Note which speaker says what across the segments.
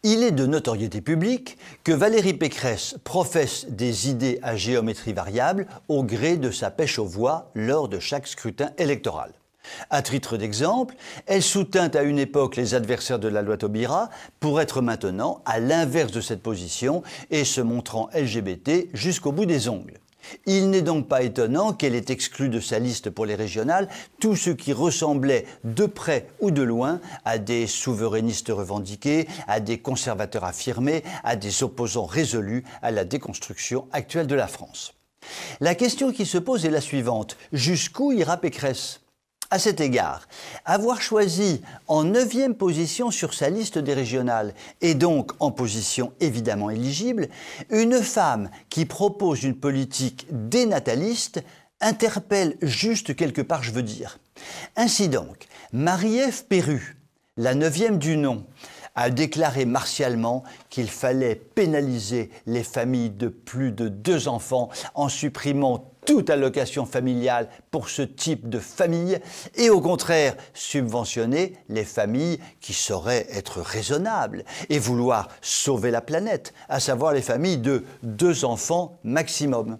Speaker 1: Il est de notoriété publique que Valérie Pécresse professe des idées à géométrie variable au gré de sa pêche aux voix lors de chaque scrutin électoral. À titre d'exemple, elle soutint à une époque les adversaires de la loi Taubira pour être maintenant à l'inverse de cette position et se montrant LGBT jusqu'au bout des ongles. Il n'est donc pas étonnant qu'elle ait exclu de sa liste pour les régionales tout ce qui ressemblait de près ou de loin à des souverainistes revendiqués, à des conservateurs affirmés, à des opposants résolus à la déconstruction actuelle de la France. La question qui se pose est la suivante: jusqu'où ira Pécresse ? À cet égard, avoir choisi en 9e position sur sa liste des régionales, et donc en position évidemment éligible, une femme qui propose une politique dénataliste interpelle juste quelque part, je veux dire. Ainsi donc, Marie-Ève Perrut, la 9e du nom, a déclaré martialement qu'il fallait pénaliser les familles de plus de 2 enfants en supprimant toute allocation familiale pour ce type de famille et au contraire subventionner les familles qui sauraient être raisonnables et vouloir sauver la planète, à savoir les familles de 2 enfants maximum.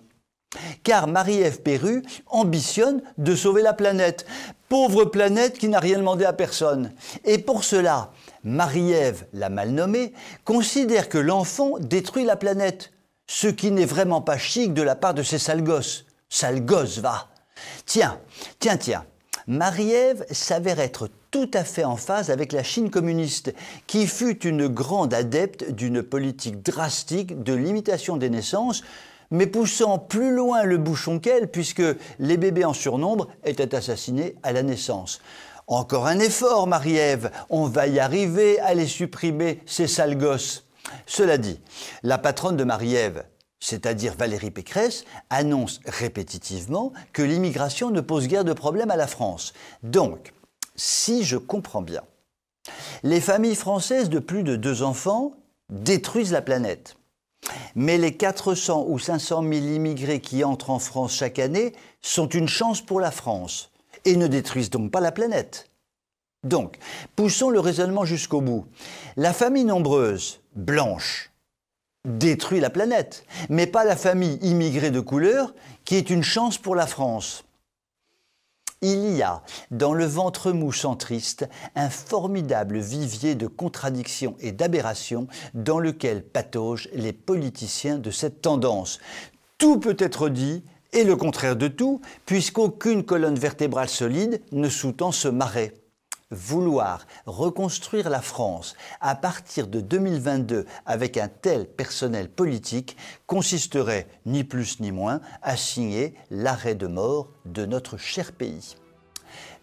Speaker 1: Car Marie-Ève Perrut ambitionne de sauver la planète. Pauvre planète qui n'a rien demandé à personne. Et pour cela, Marie-Ève, la mal nommée, considère que l'enfant détruit la planète. Ce qui n'est vraiment pas chic de la part de ces sales gosses. Sale gosse, va. Tiens. Marie-Ève s'avère être tout à fait en phase avec la Chine communiste, qui fut une grande adepte d'une politique drastique de limitation des naissances, mais poussant plus loin le bouchon qu'elle, puisque les bébés en surnombre étaient assassinés à la naissance. Encore un effort, Marie-Ève, on va y arriver à les supprimer, ces sales gosses. Cela dit, la patronne de Marie-Ève, c'est-à-dire Valérie Pécresse, annonce répétitivement que l'immigration ne pose guère de problème à la France. Donc, si je comprends bien, les familles françaises de plus de 2 enfants détruisent la planète. Mais les 400 ou 500 000 immigrés qui entrent en France chaque année sont une chance pour la France et ne détruisent donc pas la planète. Donc, poussons le raisonnement jusqu'au bout. La famille nombreuse, blanche, détruit la planète, mais pas la famille immigrée de couleur qui est une chance pour la France. Il y a dans le ventre mou centriste un formidable vivier de contradictions et d'aberrations dans lequel pataugent les politiciens de cette tendance. Tout peut être dit et le contraire de tout, puisqu'aucune colonne vertébrale solide ne sous-tend ce marais. Vouloir reconstruire la France à partir de 2022 avec un tel personnel politique consisterait ni plus ni moins à signer l'arrêt de mort de notre cher pays.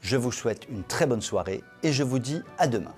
Speaker 1: Je vous souhaite une très bonne soirée et je vous dis à demain.